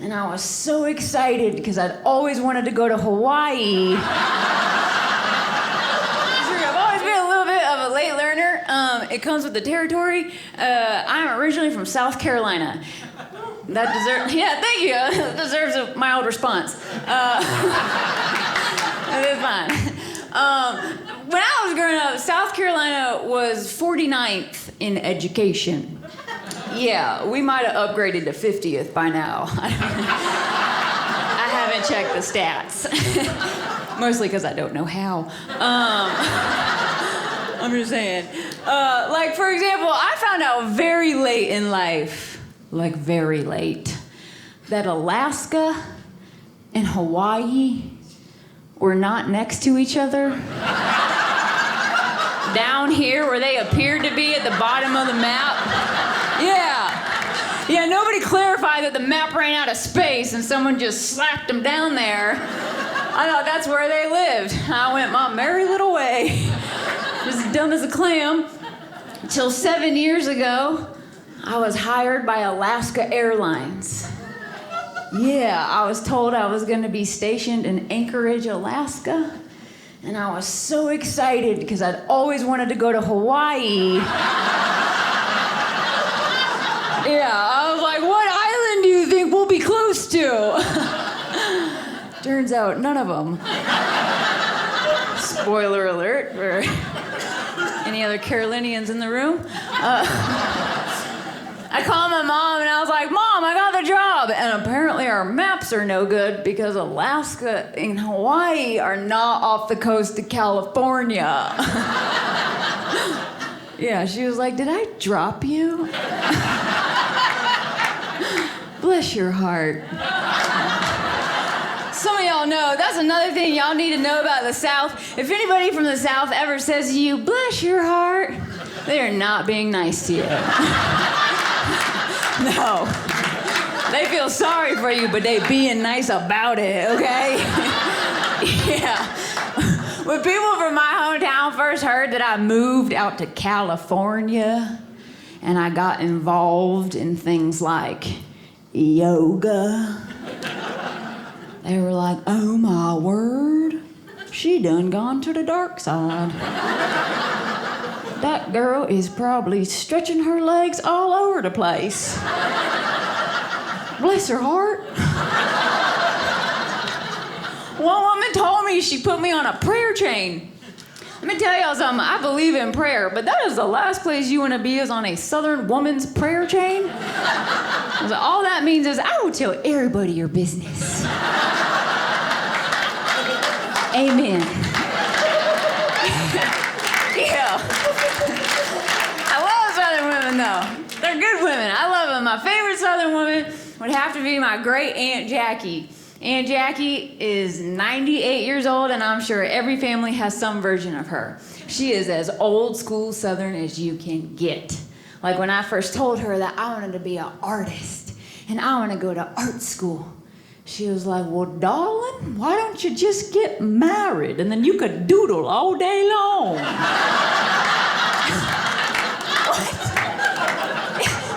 And I was so excited because I'd always wanted to go to Hawaii. I've always been a little bit of a late learner. It comes with the territory. I'm originally from South Carolina. That deserves, yeah, thank you. That deserves a mild response. It is fine. When I was growing up, South Carolina was 49th in education. Yeah, we might have upgraded to 50th by now. I haven't checked the stats. Mostly because I don't know how. I'm just saying. Like, for example, I found out very late in life, like very late, that Alaska and Hawaii were not next to each other. Down here, where they appeared to be at the bottom of the map. Yeah, nobody clarified that the map ran out of space and someone just slapped them down there. I thought that's where they lived. I went my merry little way, just dumb as a clam, until 7 years ago, I was hired by Alaska Airlines. Yeah, I was told I was gonna be stationed in Anchorage, Alaska, and I was so excited because I'd always wanted to go to Hawaii. Yeah, I was like, what island do you think we'll be close to? Turns out, none of them. Spoiler alert for any other Carolinians in the room. I called my mom and I was like, Mom, I got the job. And apparently our maps are no good because Alaska and Hawaii are not off the coast of California. Yeah, she was like, did I drop you? Bless your heart. Some of y'all know, that's another thing y'all need to know about the South. If anybody from the South ever says to you, bless your heart, they are not being nice to you. No. They feel sorry for you, but they being nice about it, okay? Yeah. When people from my hometown first heard that I moved out to California and I got involved in things like yoga, they were like, oh my word, she done gone to the dark side. That girl is probably stretching her legs all over the place. Bless her heart. One woman told me she put me on a prayer chain. Let me tell y'all something, I believe in prayer, but that is the last place you want to be is on a Southern woman's prayer chain. So all that means is I will tell everybody your business. Amen. Yeah. I love Southern women, though. They're good women. I love them. My favorite Southern woman would have to be my great Aunt Jackie. Aunt Jackie is 98 years old, and I'm sure every family has some version of her. She is as old school Southern as you can get. Like when I first told her that I wanted to be an artist and I want to go to art school, she was like, well, darling, why don't you just get married and then you could doodle all day long? What?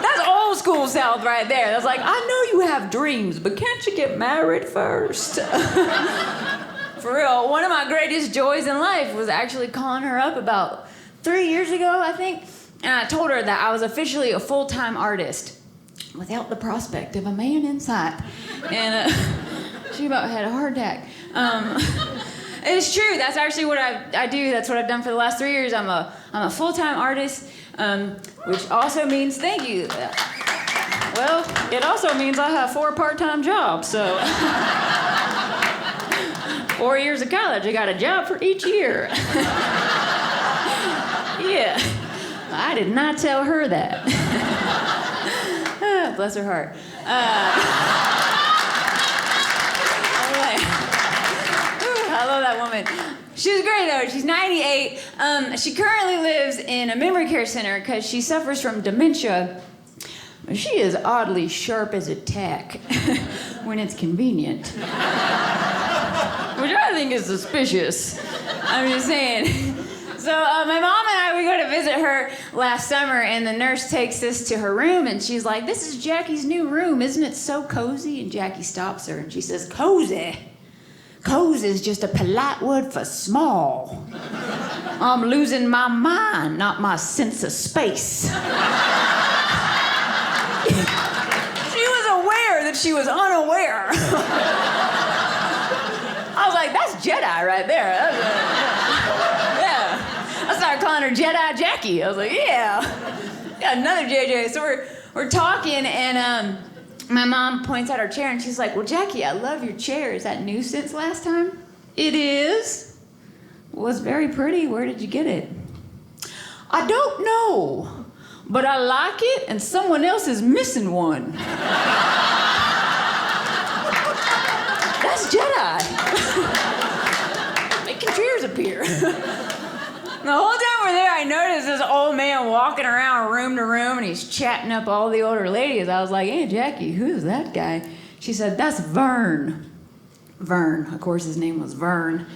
That's old school South right there. That's like, I know you have dreams, but can't you get married first? For real, one of my greatest joys in life was actually calling her up about 3 years ago, I think, and I told her that I was officially a full-time artist without the prospect of a man in sight. And she about had a heart attack. It's true. That's actually what I do. That's what I've done for the last 3 years. I'm a full-time artist, which also means thank you. Well, it also means I have 4 part-time jobs. So 4 years of college, I got a job for each year. Yeah, I did not tell her that. Bless her heart. I love that woman. She was great, though. She's 98. She currently lives in a memory care center because she suffers from dementia. She is oddly sharp as a tack when it's convenient. Which I think is suspicious. I'm just saying. So my mom and I, we go to visit her last summer, and the nurse takes us to her room, and she's like, this is Jackie's new room. Isn't it so cozy? And Jackie stops her, and she says, cozy? Cozy is just a polite word for small. I'm losing my mind, not my sense of space. She was aware that she was unaware. I was like, that's Jedi right there. Yeah. I started calling her Jedi Jackie. I was like, yeah. Got another JJ. So we're talking, and my mom points out her chair, and she's like, well, Jackie, I love your chair. Is that new since last time? It is. Well, it's very pretty. Where did you get it? I don't know, but I like it, and someone else is missing one. That's Jedi. Making chairs appear. The whole time we're there, I noticed this old man walking around room to room, and he's chatting up all the older ladies. I was like, hey, Jackie, who's that guy? She said, that's Vern. Vern, of course, his name was Vern.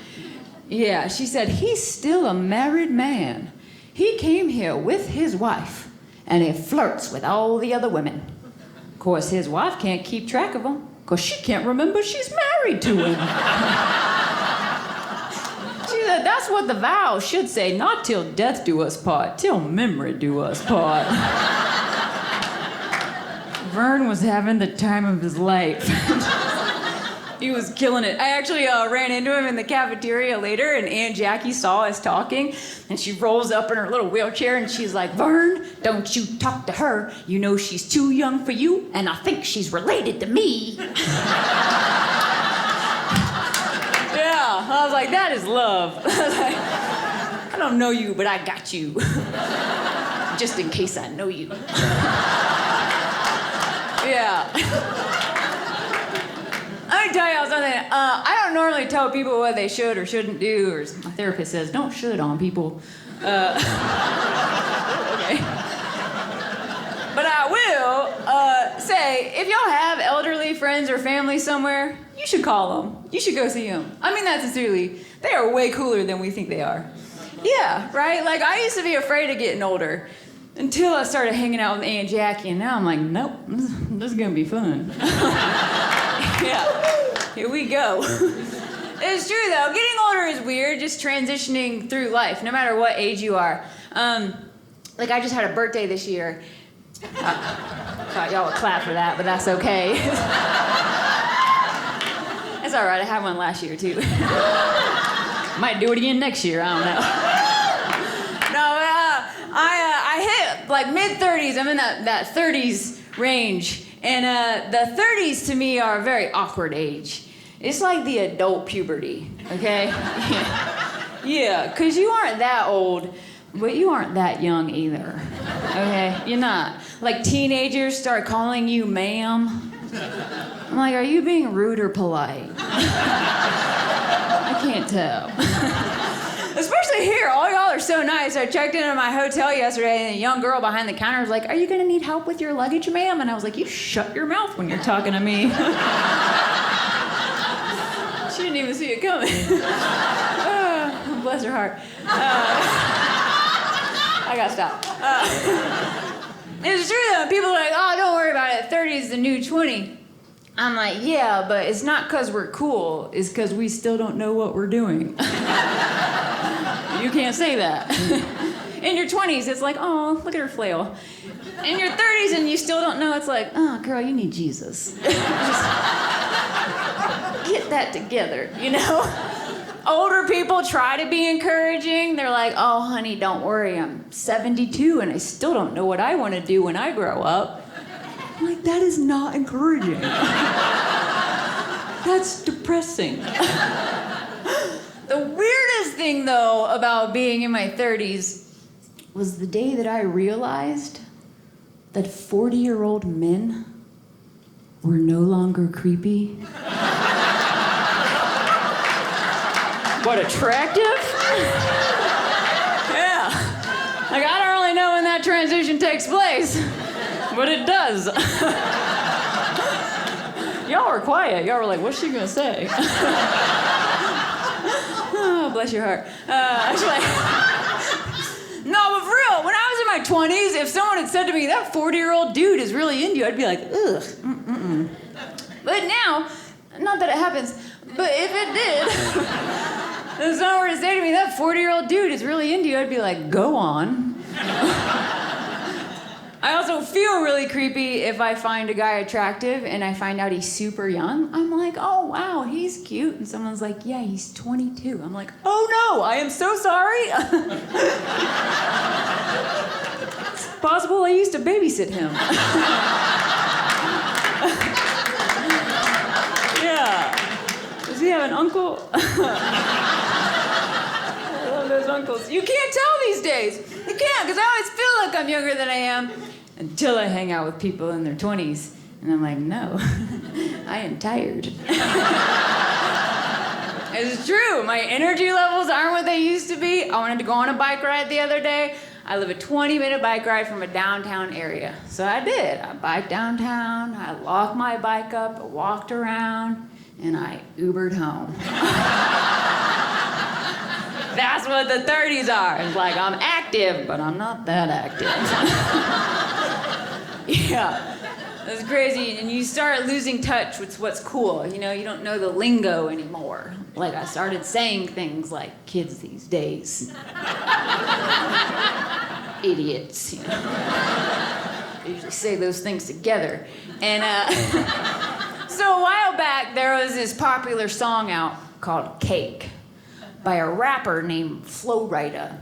Yeah, she said, he's still a married man. He came here with his wife, and he flirts with all the other women. Of course, his wife can't keep track of him, because she can't remember she's married to him. She said, that's what the vow should say, not till death do us part, till memory do us part. Vern was having the time of his life. He was killing it. I actually ran into him in the cafeteria later, and Aunt Jackie saw us talking, and she rolls up in her little wheelchair, and she's like, Vern, don't you talk to her. You know she's too young for you, and I think she's related to me. Yeah, I was like, that is love. I was like, I don't know you, but I got you. Just in case I know you. Yeah. Let me tell y'all something. I don't normally tell people what they should or shouldn't do, or my therapist says, don't should on people. Okay. But I will say, if y'all have elderly friends or family somewhere, you should call them. You should go see them. I mean that sincerely. They are way cooler than we think they are. Yeah, right? Like, I used to be afraid of getting older until I started hanging out with Aunt Jackie, and now I'm like, nope, this is gonna be fun. Yeah, here we go. It's true though, getting older is weird, just transitioning through life, no matter what age you are. Like, I just had a birthday this year. Thought y'all would clap for that, but that's okay. It's all right, I had one last year too. Might do it again next year, I don't know. No, I hit like mid-30s. I'm in that 30s range. And the 30s to me are a very awkward age. It's like the adult puberty, okay? Yeah, because you aren't that old, but you aren't that young either, okay? You're not. Like, teenagers start calling you ma'am. I'm like, are you being rude or polite? I can't tell. Especially here, all y'all are so nice. I checked into my hotel yesterday, and a young girl behind the counter was like, are you gonna need help with your luggage, ma'am? And I was like, you shut your mouth when you're talking to me. She didn't even see it coming. Bless her heart. I gotta stop. It's true though, people are like, oh, don't worry about it, 30 is the new 20. I'm like, yeah, but it's not because we're cool, it's because we still don't know what we're doing. You can't say that. In your 20s, it's like, oh, look at her flail. In your 30s, and you still don't know, it's like, oh, girl, you need Jesus. Just get that together, you know? Older people try to be encouraging. They're like, oh, honey, don't worry, I'm 72, and I still don't know what I want to do when I grow up. I'm like, that is not encouraging. That's depressing. The weirdest thing, though, about being in my 30s was the day that I realized that 40-year-old men were no longer creepy. What, attractive? Yeah. Like, I don't really know when that transition takes place, but it does. Y'all were quiet. Y'all were like, what's she gonna say? Oh, bless your heart. my 20s, if someone had said to me, that 40-year-old dude is really into you, I'd be like, ugh, mm-mm. But now, not that it happens, but if it did, if someone were to say to me, that 40-year-old dude is really into you, I'd be like, go on. I also feel really creepy if I find a guy attractive and I find out he's super young. I'm like, oh, wow, he's cute. And someone's like, yeah, he's 22. I'm like, oh, no, I am so sorry. It's possible I used to babysit him. Yeah. Does he have an uncle? I love those uncles. You can't tell these days. You can't, because I always feel like I'm younger than I am until I hang out with people in their 20s. And I'm like, no, I am tired. It's true. My energy levels aren't what they used to be. I wanted to go on a bike ride the other day. I live a 20-minute bike ride from a downtown area. So I did. I biked downtown, I locked my bike up, I walked around, and I Ubered home. That's what the 30s are. It's like, I'm active, but I'm not that active. Yeah. It's crazy, and you start losing touch with what's cool. You know, you don't know the lingo anymore. Like, I started saying things like kids these days. Idiots, you know. I usually say those things together. And so a while back, there was this popular song out called Cake by a rapper named Florida.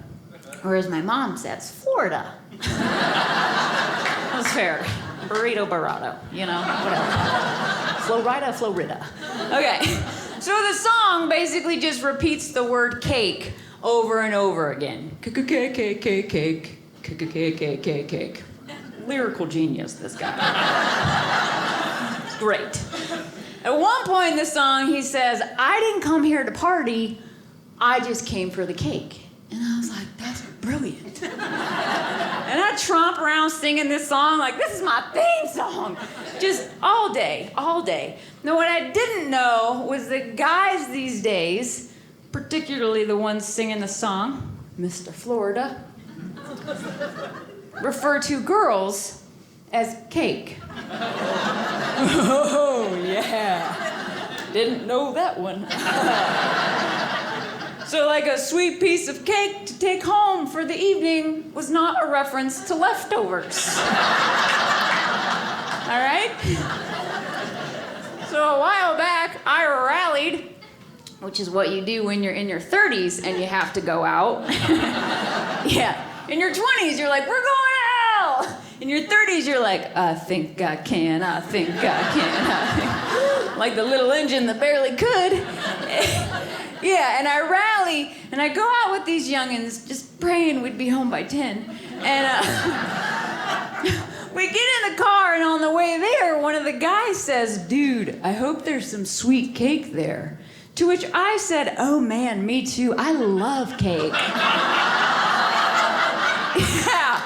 Or as my mom says, Florida. That's fair. Burrito Barrado, you know, whatever. Florida. Okay, so the song basically just repeats the word cake over and over again. Cake. Lyrical genius, this guy. It's great. At one point in the song, he says, I didn't come here to party, I just came for the cake. And I was like, that's brilliant. And I tromp around singing this song like, this is my theme song. Just all day. Now, what I didn't know was that guys these days, particularly the ones singing the song, Mr. Florida, refer to girls as cake. Oh, yeah. Didn't know that one. So like a sweet piece of cake to take home for the evening was not a reference to leftovers. All right? So a while back, I rallied, which is what you do when you're in your 30s and you have to go out. Yeah. In your 20s, you're like, we're going out. In your 30s, you're like, I think I can. Like the little engine that barely could. Yeah, and I rally, and I go out with these youngins, just praying we'd be home by 10. And we get in the car, and on the way there, one of the guys says, dude, I hope there's some sweet cake there. To which I said, oh man, me too, I love cake. Yeah,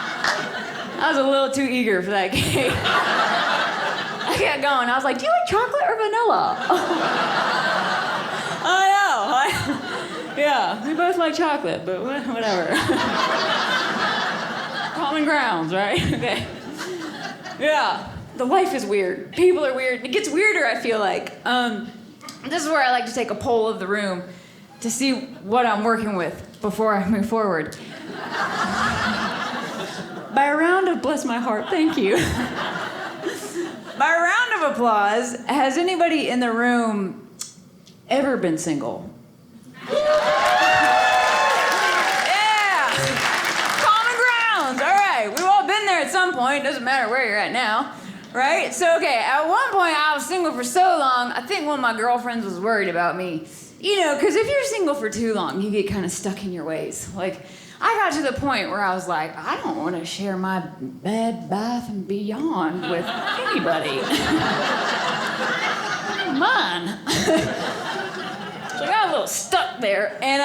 I was a little too eager for that cake. I got going, I was like, do you like chocolate or vanilla? I know. Yeah, we both like chocolate, but whatever. Common grounds, right? Okay. Yeah, the life is weird. People are weird. It gets weirder, I feel like. This is where I like to take a poll of the room to see what I'm working with before I move forward. By a round of bless my heart, thank you. By a round of applause, has anybody in the room ever been single? Yeah! Common grounds, all right. We've all been there at some point, doesn't matter where you're at now, right? So, okay, at one point I was single for so long, I think one of my girlfriends was worried about me. You know, because if you're single for too long, you get kind of stuck in your ways. Like, I got to the point where I was like, I don't want to share my Bed Bath and Beyond with anybody. Come on. So I got a little stuck there, and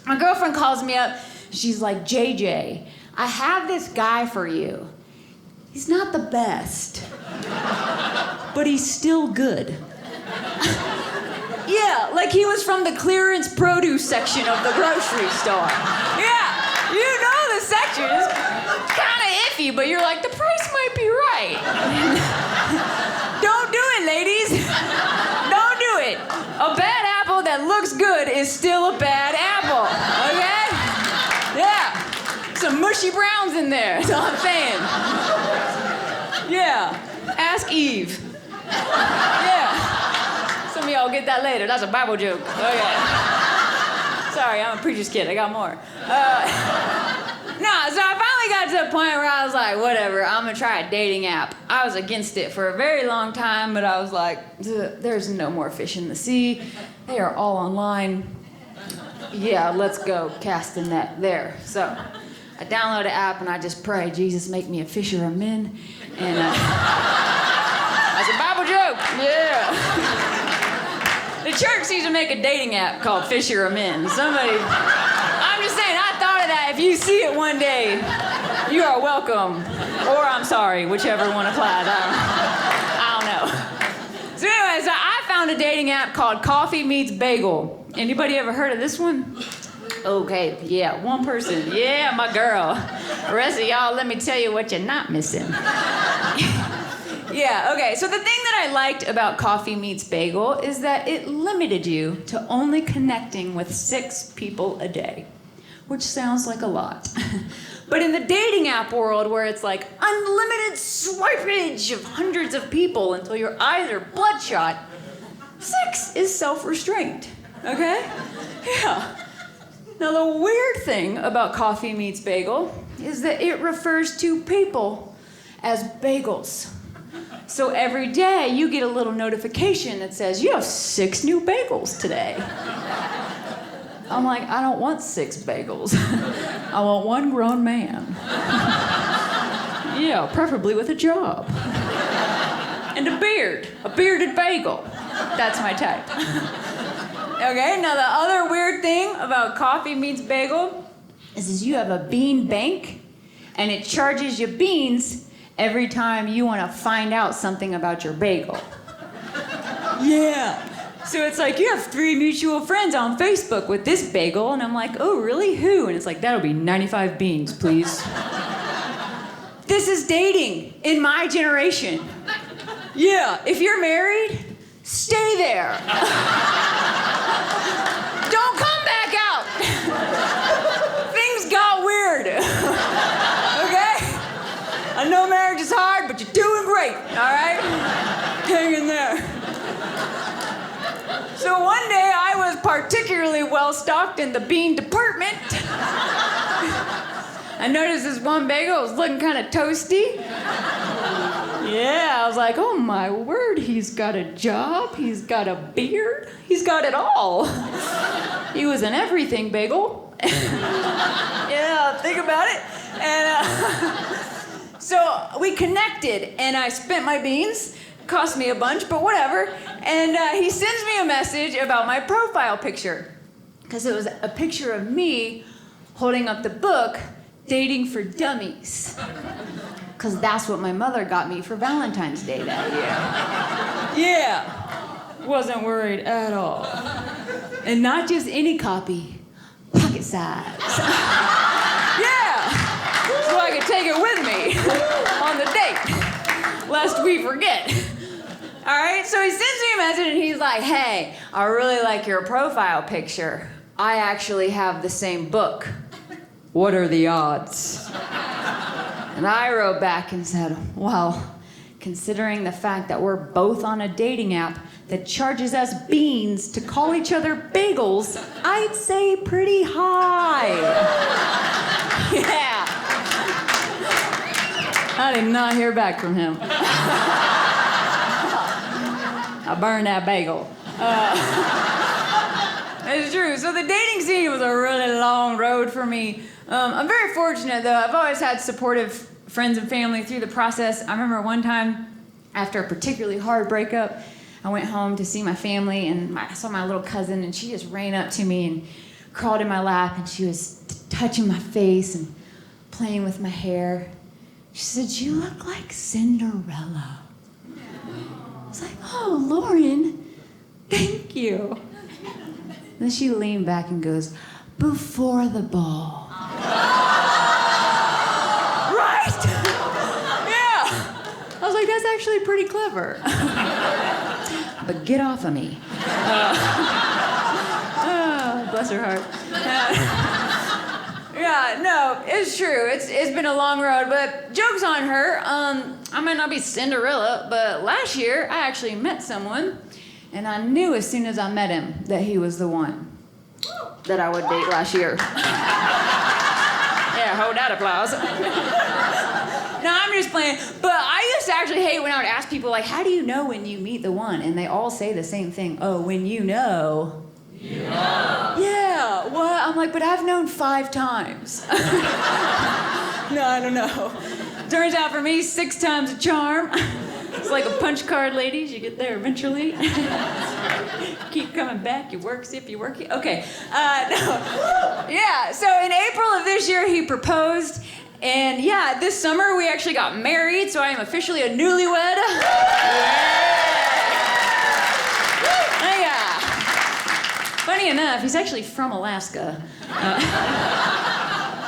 my girlfriend calls me up. She's like, JJ, I have this guy for you. He's not the best, but he's still good. Yeah, like he was from the clearance produce section of the grocery store. Yeah, you know the sections. of iffy, but you're like, the price might be right. Don't do it, ladies. Don't do it. A bad apple that looks good is still a bad apple, okay? Yeah. Some mushy browns in there, that's all I'm saying. Yeah. Ask Eve. Yeah. Some of y'all get that later. That's a Bible joke. Okay. Sorry, I'm a preacher's kid. I got more. No, so I finally got to a point where I was like, whatever, I'm gonna try a dating app. I was against it for a very long time, but I was like, there's no more fish in the sea. They are all online. Yeah, let's go cast the net there. So I download an app and I just pray, Jesus, make me a fisher of men. And that's a Bible joke. Yeah. The church needs to make a dating app called Fisher of Men. Somebody, I'm just saying, I thought of that. If you see it one day, you are welcome. Or I'm sorry, whichever one applies. I don't know. So anyway, so I found a dating app called Coffee Meets Bagel. Anybody ever heard of this one? Okay, yeah, one person. Yeah, my girl. The rest of y'all, let me tell you what you're not missing. Yeah, okay, so the thing that I liked about Coffee Meets Bagel is that it limited you to only connecting with 6 people a day, which sounds like a lot. But in the dating app world where it's like unlimited swipage of hundreds of people until your eyes are bloodshot, 6 is self-restraint, okay? Yeah. Now the weird thing about Coffee Meets Bagel is that it refers to people as bagels. So every day you get a little notification that says, you have 6 new bagels today. I'm like, I don't want 6 bagels. I want one grown man. Yeah, preferably with a job. And a beard, a bearded bagel. That's my type. Okay, now the other weird thing about Coffee Meets Bagel is you have a bean bank and it charges you beans every time you want to find out something about your bagel. Yeah. So it's like, you have 3 mutual friends on Facebook with this bagel, and I'm like, oh, really? Who? And it's like, that'll be 95 beans, please. This is dating in my generation. Yeah, if you're married, stay there. Don't come back out. Things got weird. Okay? I know marriage is hard, but you're doing great, all right? Hang in there. So one day I was particularly well-stocked in the bean department. I noticed this one bagel was looking kind of toasty. Yeah, I was like, oh my word, he's got a job, he's got a beard, he's got it all. He was an everything bagel. Yeah, think about it. And so we connected, and I spent my beans. Cost me a bunch, but whatever. And he sends me a message about my profile picture, because it was a picture of me holding up the book, Dating for Dummies. Because that's what my mother got me for Valentine's Day that year. Yeah, wasn't worried at all. And not just any copy, pocket size. Yeah, so I could take it with me on the date, lest we forget. All right, so he sends me a message and he's like, hey, I really like your profile picture. I actually have the same book. What are the odds? And I wrote back and said, well, considering the fact that we're both on a dating app that charges us beans to call each other bagels, I'd say pretty high. Yeah. I did not hear back from him. I burned that bagel. It's true. So the dating scene was a really long road for me. I'm very fortunate, though. I've always had supportive friends and family through the process. I remember one time, after a particularly hard breakup, I went home to see my family, and I saw my little cousin, and she just ran up to me and crawled in my lap, and she was touching my face and playing with my hair. She said, you look like Cinderella. I was like, oh, Lauren, thank you. Then she leaned back and goes, before the ball. Right? actually pretty clever. But get off of me. Oh, bless her heart. Yeah, no, it's true. It's been a long road, but joke's on her. I might not be Cinderella, but last year I actually met someone, and I knew as soon as I met him that he was the one that I would date last year. Yeah, hold that applause. No, I'm just playing. But I used to actually hate when I would ask people, like, how do you know when you meet the one? And they all say the same thing. Oh, when you know. You know. Yeah, what? I'm like, but I've known 5 times. No, I don't know. Turns out for me, 6 times a charm. It's like a punch card, ladies. You get there eventually. Keep coming back. You work, see if you work. Okay. No. Yeah, so in April of this year, he proposed. And yeah, this summer we actually got married, so I am officially a newlywed. Yeah. Funny enough, he's actually from Alaska.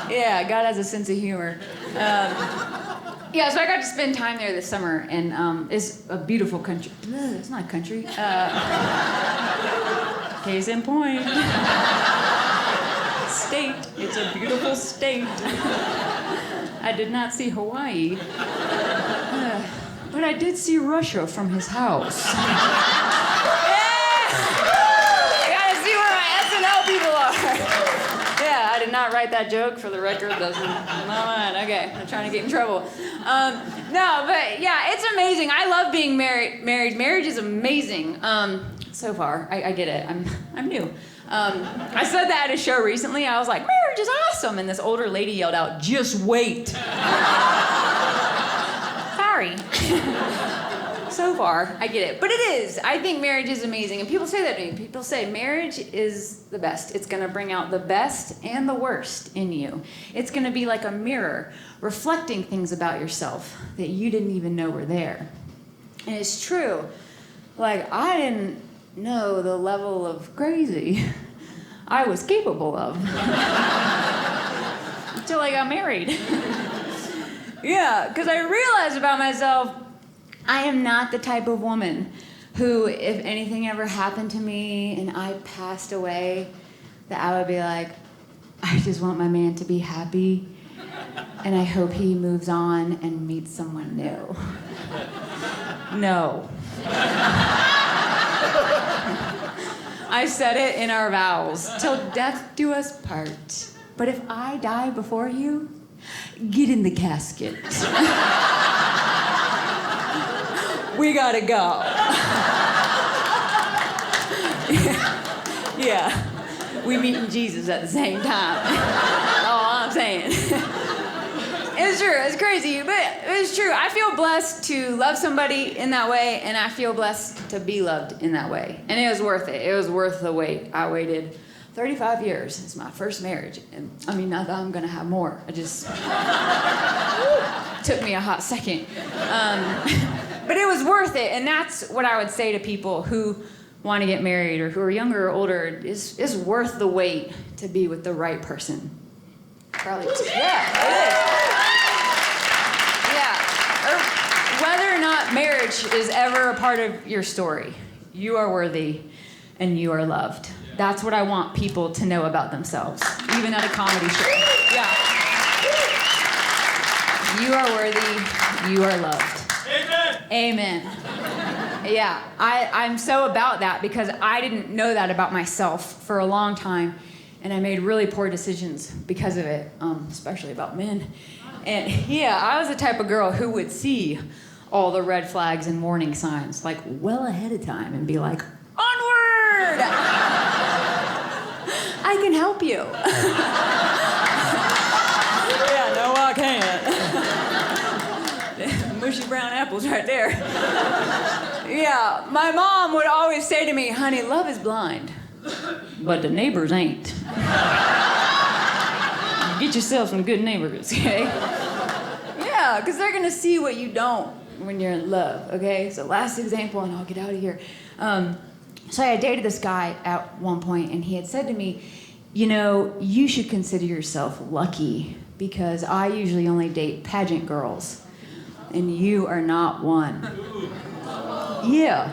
Yeah, God has a sense of humor. Yeah, so I got to spend time there this summer, and it's a beautiful country. It's not a country. Case in point. State. It's a beautiful state. I did not see Hawaii, but I did see Russia from his house. Yeah! You gotta see where my SNL people are. Yeah, I did not write that joke, for the record. That's not mine. Okay, I'm trying to get in trouble. No, but yeah, it's amazing. I love being married. Marriage is amazing. So far, I get it. I'm new. I said that at a show recently. I was like, marriage is awesome. And this older lady yelled out, just wait. Sorry. So far, I get it. But it is. I think marriage is amazing. And people say that to me. People say marriage is the best. It's going to bring out the best and the worst in you. It's going to be like a mirror, reflecting things about yourself that you didn't even know were there. And it's true. Like, I didn't know the level of crazy I was capable of until I got married. Yeah, because I realized about myself, I am not the type of woman who, if anything ever happened to me and I passed away, that I would be like, I just want my man to be happy and I hope he moves on and meets someone new. No. I said it in our vows, till death do us part. But if I die before you, get in the casket. We gotta go. Yeah. We meeting Jesus at the same time. That's all I'm saying. It's true, it's crazy, but it's true. I feel blessed to love somebody in that way, and I feel blessed to be loved in that way. And it was worth it. It was worth the wait. I waited 35 years. It's my first marriage. And I mean, not that I'm gonna have more. It just took me a hot second. But it was worth it, and that's what I would say to people who want to get married or who are younger or older. It's worth the wait to be with the right person. Probably. Yeah, it is. Whether or not marriage is ever a part of your story, you are worthy and you are loved. That's what I want people to know about themselves, even at a comedy show. Yeah. You are worthy, you are loved. Amen. Yeah, I'm so about that because I didn't know that about myself for a long time, and I made really poor decisions because of it, especially about men. And yeah, I was the type of girl who would see all the red flags and warning signs, like, well ahead of time and be like, onward! I can help you. Yeah, no, I can't. Mushy brown apples right there. Yeah, my mom would always say to me, honey, love is blind, but the neighbors ain't. Get yourself some good neighbors, okay? Yeah, because they're gonna see what you don't when you're in love, okay? So last example, and I'll get out of here. So I dated this guy at one point, and he had said to me, you know, you should consider yourself lucky because I usually only date pageant girls. and you are not one. Yeah.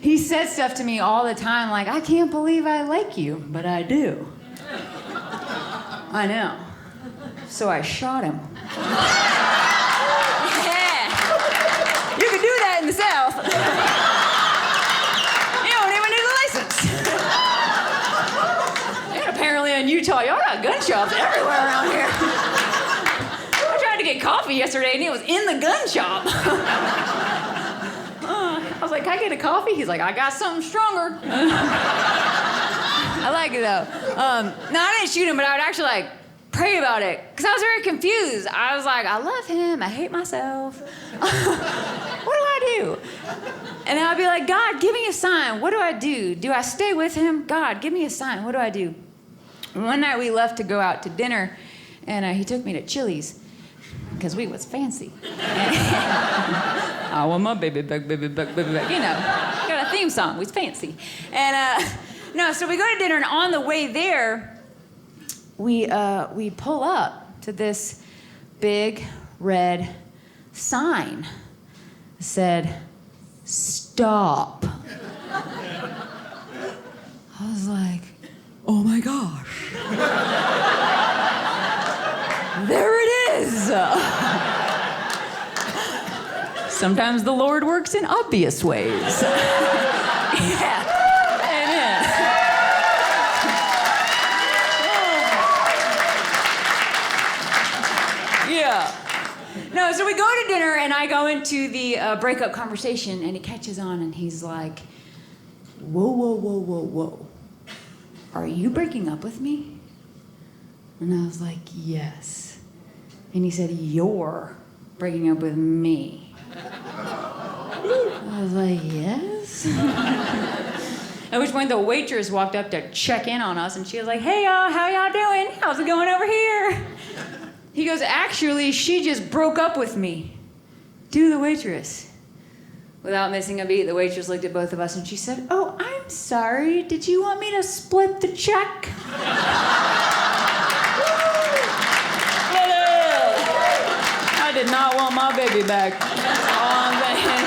He said stuff to me all the time like, I can't believe I like you, but I do. I know. So I shot him. Yeah. You could do that in the South. You don't even need a license. And apparently in Utah, y'all got gun shops everywhere around here. I tried to get coffee yesterday and it was in the gun shop. I was like, can I get a coffee? He's like, I got something stronger. I like it though. No, I didn't shoot him, but I would actually like pray about it because I was very confused. I was like, I love him. I hate myself. What do I do? And then I'd be like, God, give me a sign. What do I do? Do I stay with him? God, give me a sign. What do I do? One night we left to go out to dinner, and he took me to Chili's because we was fancy. I want my baby back, baby back, baby back. You know, got a theme song. We was fancy. And no, so we go to dinner, and on the way there, we pull up to this big red sign that said, "Stop." I was like, oh my gosh. There it is. Sometimes the Lord works in obvious ways. Yeah. Amen. Yeah. No, so we go to dinner and I go into the breakup conversation and he catches on and he's like, whoa, whoa, whoa, whoa, whoa. Are you breaking up with me? And I was like, yes. And he said, you're breaking up with me. I was like, yes. At which point the waitress walked up to check in on us and she was like, hey y'all, how y'all doing? How's it going over here? He goes, actually, she just broke up with me. To the waitress. Without missing a beat, the waitress looked at both of us and she said, oh, I'm sorry. Did you want me to split the check? I did not want my baby back. That's all I'm saying.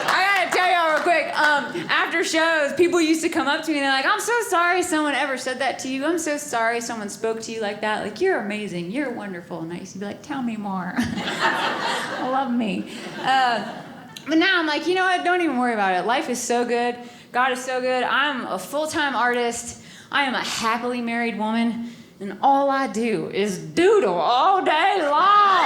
I gotta tell y'all real quick, after shows, people used to come up to me and they're like, I'm so sorry someone ever said that to you. I'm so sorry someone spoke to you like that. Like, you're amazing. You're wonderful. And I used to be like, tell me more. Love me. But now I'm like, you know what? Don't even worry about it. Life is so good. God is so good. I'm a full-time artist. I am a happily married woman. And all I do is doodle all day long.